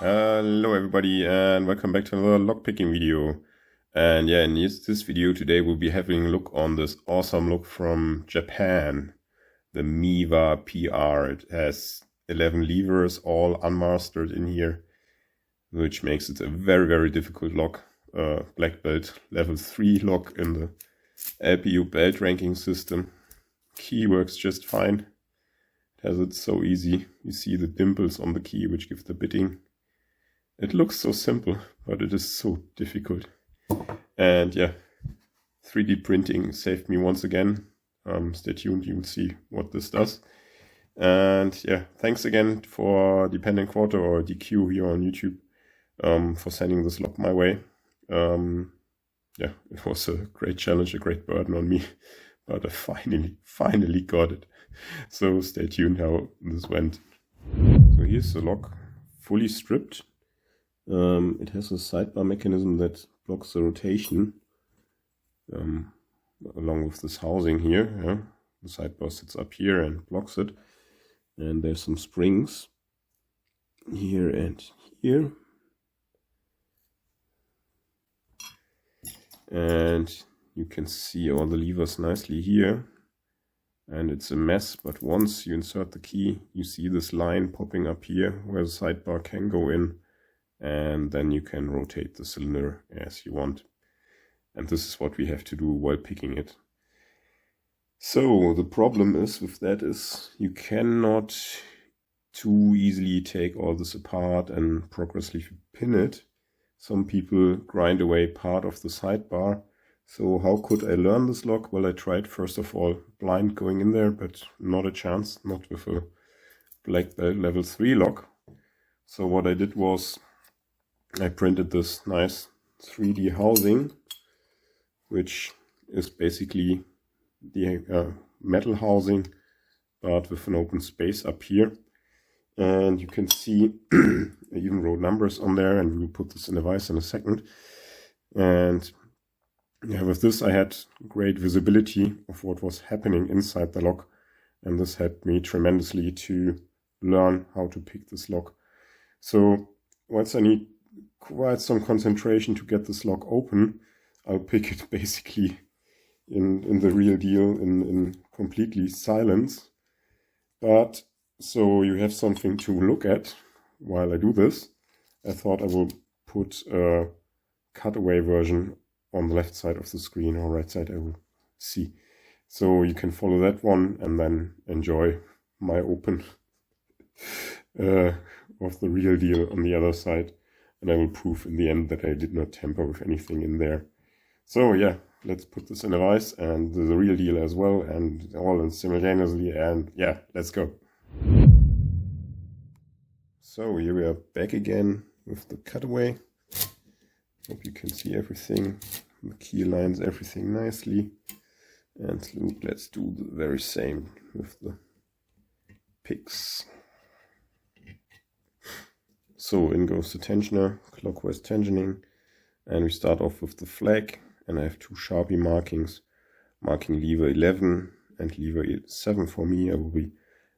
Hello everybody and welcome back to another lockpicking video. And yeah, in this video today we'll be having a look on this awesome lock from Japan, the MIWA PR. It has 11 levers, all unmastered in here, which makes it a very difficult lock. Black belt level 3 lock in the LPU belt ranking system. Key works just fine. It has it so easy. You see the dimples on the key which give the bitting. It looks so simple, but it is so difficult. And yeah, 3D printing saved me once again. Stay tuned, you will see what this does. And yeah, thanks again for Dependent Quarter or DQ here on YouTube for sending this lock my way. Yeah, it was a great challenge, a great burden on me, but I finally got it. So stay tuned how this went. So here's the lock, fully stripped. It has a sidebar mechanism that blocks the rotation along with this housing here. Yeah? The sidebar sits up here and blocks it, and there's some springs here and here, and you can see all the levers nicely here, and it's a mess, but once you insert the key you see this line popping up here where the sidebar can go in, and then you can rotate the cylinder as you want. And this is what we have to do while picking it. So the problem is with that is you cannot too easily take all this apart and progressively pin it. Some people grind away part of the sidebar. So how could I learn this lock? Well, I tried first of all blind going in there, but not a chance, not with a black belt level 3 lock. So what I did was I printed this nice 3D housing, which is basically the metal housing, but with an open space up here. And you can see I even wrote numbers on there, and we'll put this in a vise in a second. And yeah, with this I had great visibility of what was happening inside the lock, and this helped me tremendously to learn how to pick this lock. So once I need quite some concentration to get this lock open, I'll pick it basically in the real deal in completely silence. But so you have something to look at while I do this. I thought I will put a cutaway version on the left side of the screen, or right side, I will see. So you can follow that one and then enjoy my open of the real deal on the other side. And I will prove in the end that I did not tamper with anything in there. So yeah, let's put this in a vise and the real deal as well, and all in simultaneously, and yeah, let's go. So here we are back again with the cutaway. Hope you can see everything. The key aligns everything nicely. And let's do the very same with the picks. So in goes the tensioner, clockwise tensioning, and we start off with the flag, and I have two Sharpie markings, marking lever 11 and lever 7 for me. I will be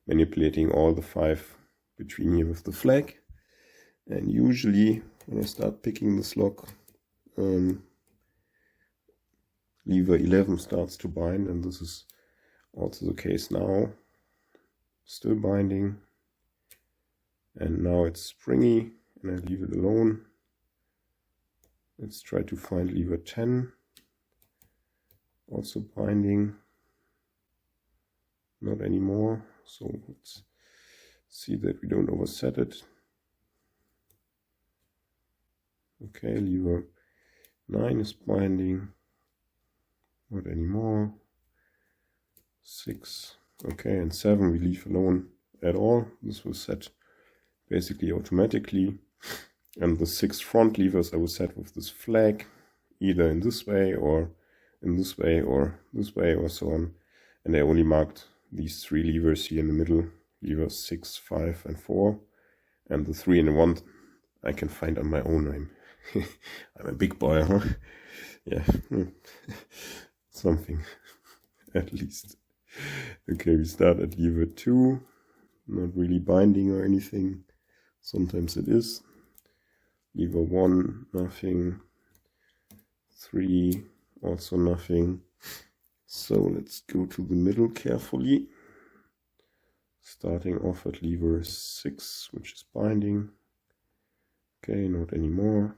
manipulating all the 5 between here with the flag, and usually when I start picking this lock, lever 11 starts to bind, and this is also the case now, still binding. And now it's springy, and I leave it alone. Let's try to find lever 10. Also binding. Not anymore. So let's see that we don't overset it. Okay, lever 9 is binding. Not anymore. 6. Okay, and 7 we leave alone at all. This was set basically automatically, and the 6 front levers I will set with this flag, either in this way or in this way or this way or so on. And I only marked these 3 levers here in the middle, levers 6, 5 and 4, and the 3 and the 1 I can find on my own. I'm a big boy, huh? Yeah, something at least. Okay, we start at lever 2, not really binding or anything. Sometimes it is. Lever 1, nothing. 3, also nothing. So let's go to the middle carefully. Starting off at lever 6, which is binding. Okay, not anymore.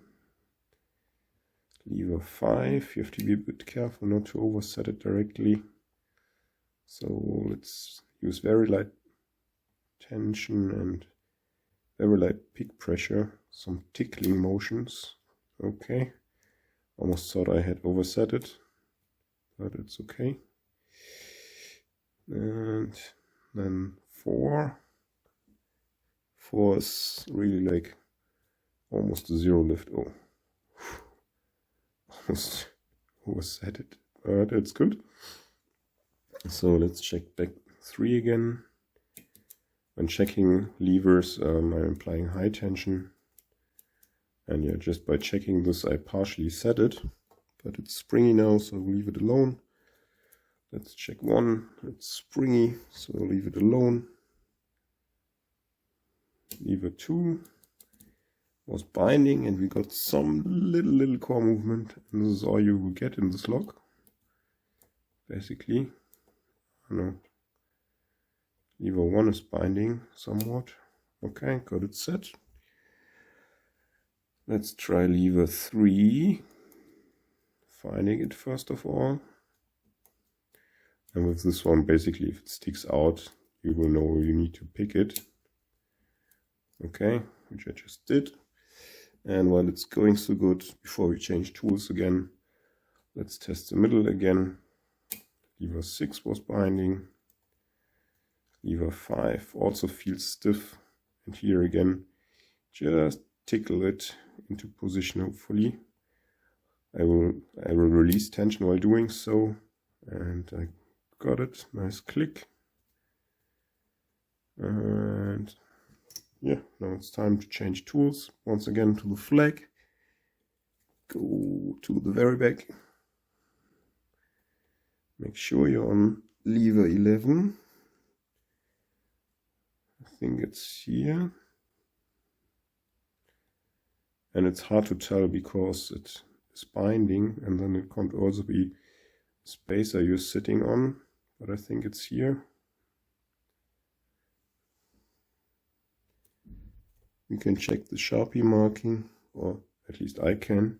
Lever 5, you have to be a bit careful not to overset it directly. So let's use very light tension and very light peak pressure, some tickling motions. Okay, almost thought I had overset it, but it's okay. And then 4 is really like almost a zero lift. Oh, almost overset it, but it's good. So let's check back 3 again. When checking levers, I'm applying high tension. And yeah, just by checking this, I partially set it. But it's springy now, so I'll leave it alone. Let's check 1. It's springy, so I'll leave it alone. Lever 2 was binding, and we got some little core movement. And this is all you will get in this lock, basically. No. Lever 1 is binding somewhat. Okay, got it set. Let's try lever 3. Finding it first of all. And with this one, basically, if it sticks out, you will know you need to pick it. Okay, which I just did. And while it's going so good, before we change tools again, let's test the middle again. Lever 6 was binding. Lever 5 also feels stiff. And here again, just tickle it into position, hopefully. I will release tension while doing so. And I got it. Nice click. And yeah, now it's time to change tools. Once again to the flag. Go to the very back. Make sure you're on lever 11. I think it's here. And it's hard to tell because it is binding, and then it can't also be spacer you're sitting on, but I think it's here. You can check the Sharpie marking, or at least I can.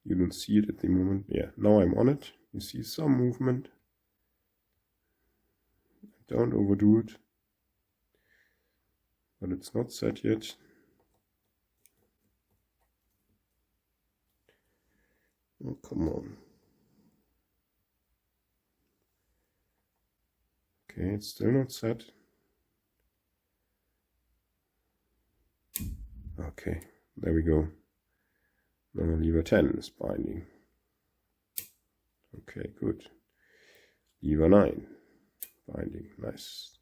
You don't see it at the moment. Yeah, now I'm on it. You see some movement. Don't overdo it. But it's not set yet. Oh, come on. Okay, it's still not set. Okay, there we go. Now lever 10 is binding. Okay, good. Lever 9, binding, nice.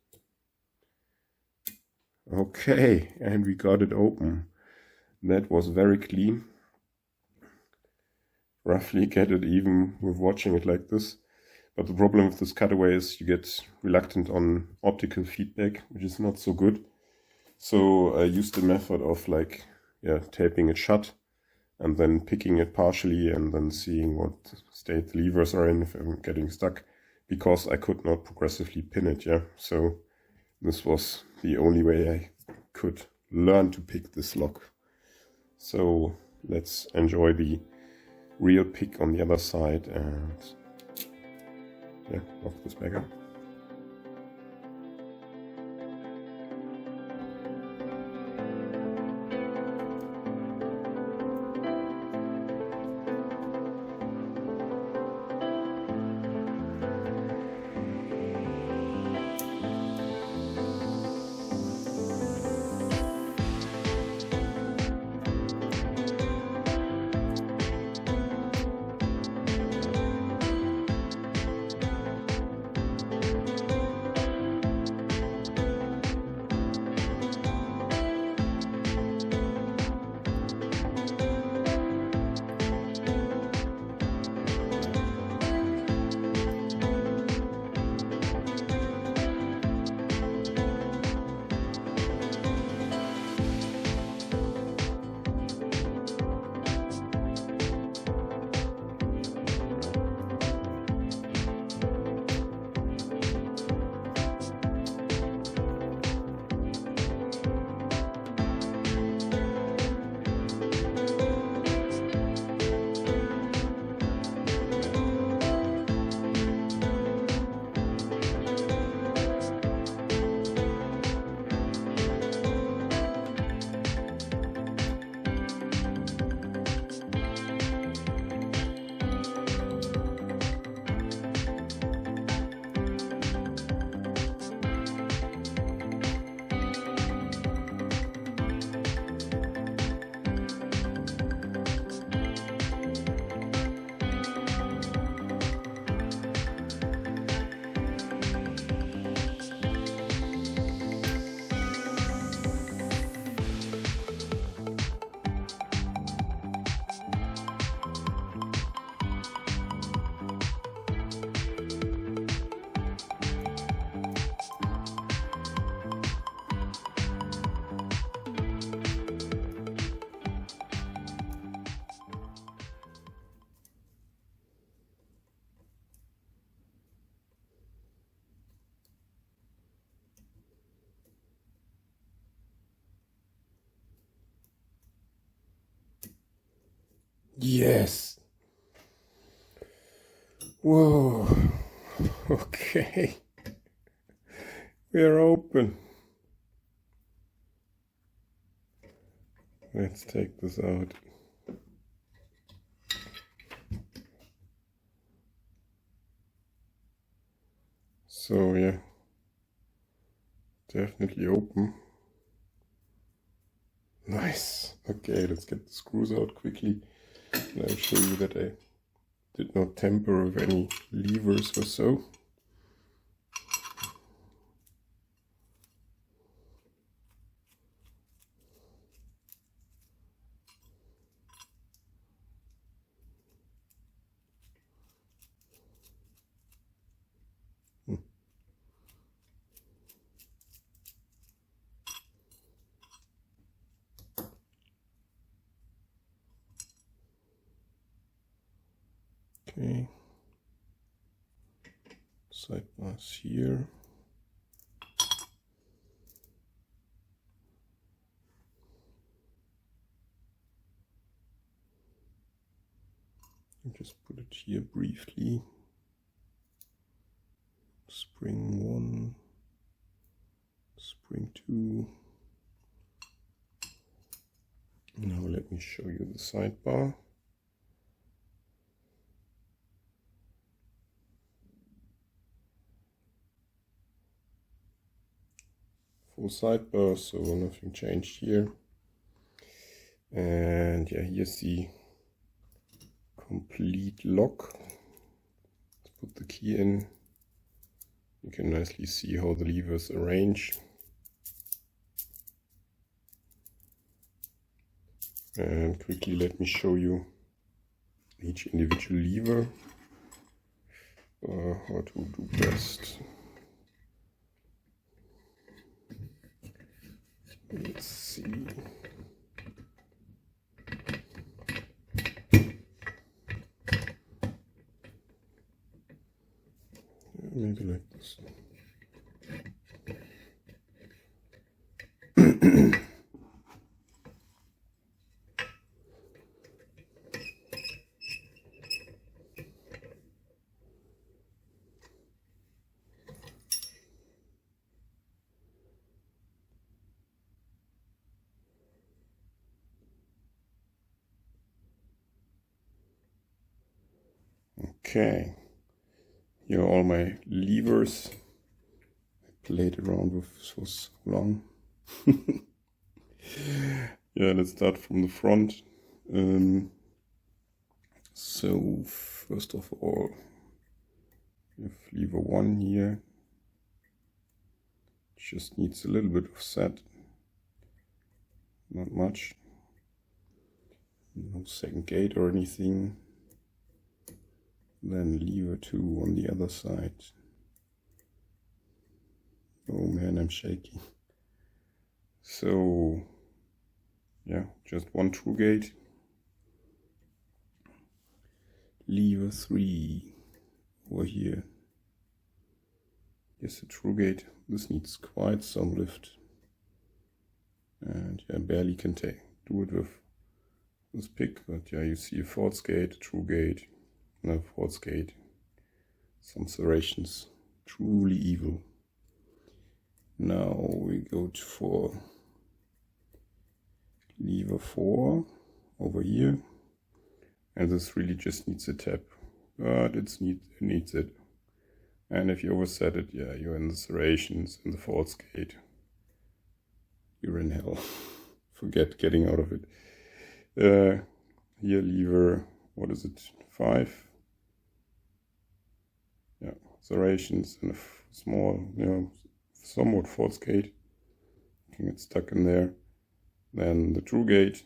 Okay, and we got it open. That was very clean. Roughly get it even with watching it like this. But the problem with this cutaway is you get reluctant on optical feedback, which is not so good. So I used the method of like, yeah, taping it shut and then picking it partially and then seeing what state the levers are in if I'm getting stuck, because I could not progressively pin it, yeah. So this was the only way I could learn to pick this lock. So let's enjoy the real pick on the other side and yeah, lock this back up. Yes. Whoa. Okay. We're open. Let's take this out. So yeah, definitely open. Nice. Okay, let's get the screws out quickly. And I'll show you that I did not tamper with any levers or so. Okay, sidebars here. I'll just put it here briefly. Spring 1, spring 2. Now let me show you the sidebar. Full sidebar, so nothing changed here. And yeah, here's the complete lock. Let's put the key in. You can nicely see how the levers arrange. And quickly let me show you each individual lever, how to do best. Let's see. Maybe like this. Okay, here are all my levers. I played around with for so long. Yeah, let's start from the front. So first of all, we have lever 1 here. Just needs a little bit of set, not much. No second gate or anything. Then lever 2 on the other side. Oh man, I'm shaky. So yeah, just one true gate. Lever 3 over here. Here's the true gate. This needs quite some lift. And yeah, barely can do it with this pick, but yeah, you see a false gate, true gate, no false gate, some serrations, truly evil. Now we go for lever 4 over here, and this really just needs a tap, but it needs it. And if you overset it, yeah, you're in the serrations, in the false gate. You're in hell. Forget getting out of it. Here lever, what is it, 5? Yeah, serrations and a small, somewhat false gate. You can get stuck in there. Then the true gate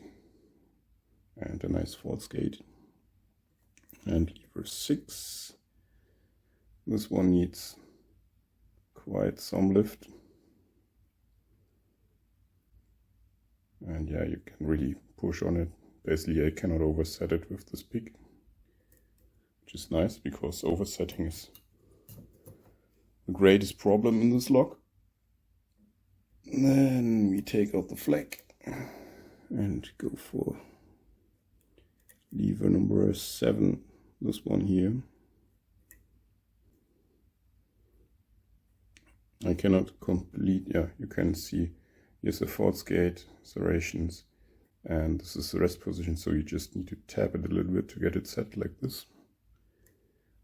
and a nice false gate. And lever 6. This one needs quite some lift. And yeah, you can really push on it. Basically, I cannot overset it with this pick, which is nice because oversetting is the greatest problem in this lock. Then we take out the flag and go for Lever number 7, this one here. I cannot complete, yeah, you can see here's the force gate, serrations, and this is the rest position, so you just need to tap it a little bit to get it set like this.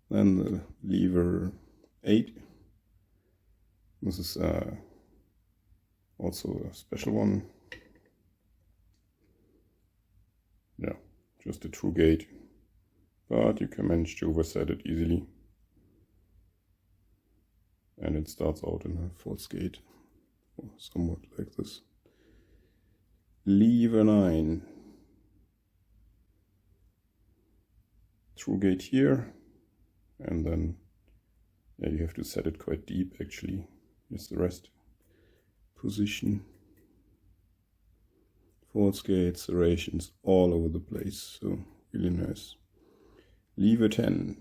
Then the lever 8, this is also a special one. Yeah, just a true gate, but you can manage to overset it easily. And it starts out in a force gate, somewhat like this. Lever 9, true gate here, and then yeah, you have to set it quite deep actually. Here's the rest position. Force gate, serrations all over the place, so really nice. Lever 10,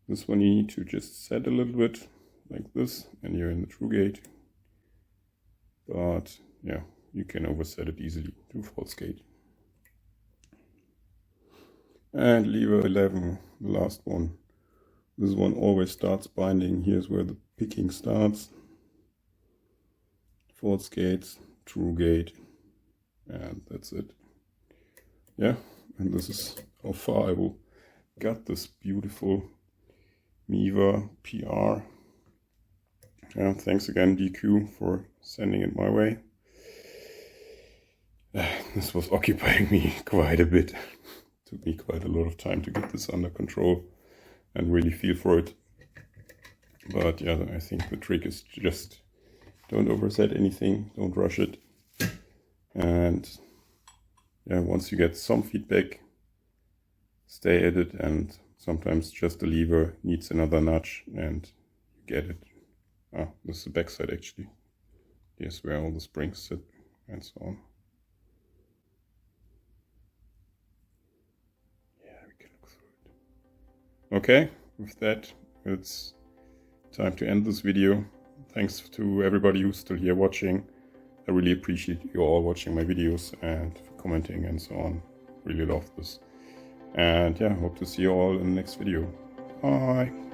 this one you need to just set a little bit like this, and you're in the true gate. But yeah, you can overset it easily to false gate. And lever 11, the last one. This one always starts binding. Here's where the picking starts. False gates, true gate, and that's it. Yeah, and this is how far I will got this beautiful MIWA PR. Yeah, thanks again DQ for sending it my way. This was occupying me quite a bit. Took me quite a lot of time to get this under control and really feel for it. But yeah, I think the trick is just don't overset anything, don't rush it. And yeah, once you get some feedback, stay at it, and sometimes just the lever needs another nudge and you get it. Ah, this is the back side actually. Here's where all the springs sit and so on. Yeah, we can look through it. Okay, with that, it's time to end this video. Thanks to everybody who's still here watching. I really appreciate you all watching my videos and commenting and so on. Really love this. And yeah, hope to see you all in the next video. Bye!